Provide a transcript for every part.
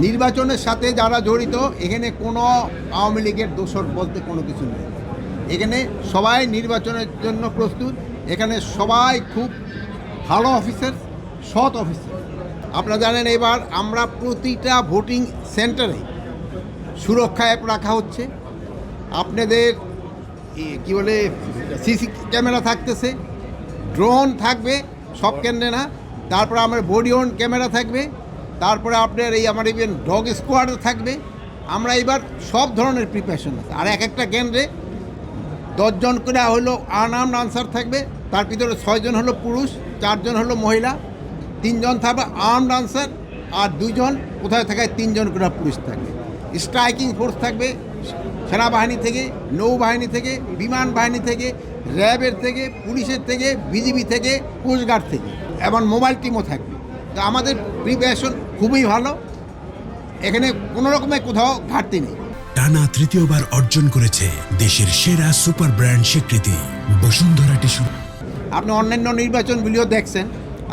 নির্বাচনের সাথে যারা জড়িত এখানে কোনো আওয়ামী লীগের দোসর বলতে কোনো কিছু নেই। এখানে সবাই নির্বাচনের জন্য প্রস্তুত। এখানে সবাই খুব ভালো অফিসার, সৎ অফিসার। আপনারা জানেন এবার আমরা প্রতিটা ভোটিং সেন্টারে সুরক্ষা অ্যাপ রাখা হচ্ছে। আপনাদের কি বলে সিসি ক্যামেরা থাকতেছে, ড্রোন থাকবে সব কেন্দ্রে না, তারপরে আমার বডি অন ক্যামেরা থাকবে, তারপরে আপনার এই আমার ইভেন ডগ স্কোয়াডও থাকবে। আমরা এবার সব ধরনের প্রিপারেশন আছে। আর এক একটা কেন্দ্রে 10 জন করে হলো আনআর্মড আনসার থাকবে, তার ভিতরে 6 জন হলো পুরুষ, 4 জন হলো মহিলা, 3 জন থাকবে আর্মড আনসার, আর 2 জন কোথায় থাকায় 3 জন করে পুলিশ থাকবে। স্ট্রাইকিং ফোর্স থাকবে সেনাবাহিনী থেকে, নৌবাহিনী থেকে, বিমান বাহিনী থেকে, র্যাবের থেকে, পুলিশের থেকে, বিজিবি থেকে, কোস্টগার্ড থেকে, এবং মোবাইল টিমও থাকবে। তো আমাদের প্রিপারেশন খুবই ভালো, এখানে কোনো রকমের কোথাও ঘাটতি নেই। টানা তৃতীয়বার অর্জন করেছে দেশের সেরা সুপার ব্র্যান্ড স্বীকৃতি বসুন্ধরা টিস্যু। আপনি অন্যান্য নির্বাচনগুলিও দেখছেন,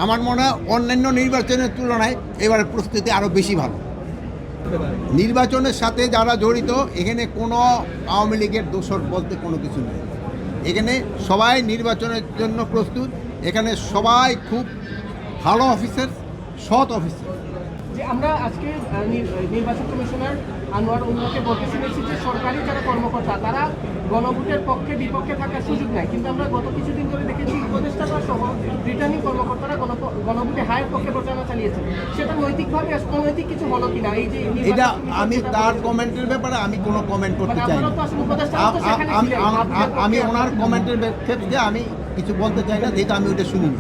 আমার মনে হয় অন্যান্য নির্বাচনের তুলনায় এবারের প্রস্তুতি আরও বেশি ভালো। নির্বাচনের সাথে যারা জড়িত এখানে কোনো আওয়ামী লীগের দোসর বলতে কোনো কিছু নেই। এখানে সবাই নির্বাচনের জন্য প্রস্তুত। এখানে সবাই খুব ভালো অফিসার, সৎ অফিসার। যে আমরা আজকে নির্বাচন কমিশনার আনোয়ার উল্লাহকে বলতে শুনেছি যে সরকারি যারা কর্মকর্তা তারা গণভোটের পক্ষে বিপক্ষে থাকার সুযোগ নেয়, কিন্তু আমরা গত কিছুদিন ধরে দেখেছি উপদেষ্টারা সহ রিটার্নিং কর্মকর্তারা গণভোটে হায়ের পক্ষে প্রচারণা চালিয়েছে। সেটা নৈতিকভাবে অনৈতিক কিছু হলো কিনা? এই যে এটা আমি তার কমেন্টের ব্যাপারে আমি কোনো কমেন্ট করতে চাই না। আমি ওনার কমেন্টের ক্ষেত্রে আমি কিছু বলতে চাই না, যেহেতু আমি ওটা শুনিনি।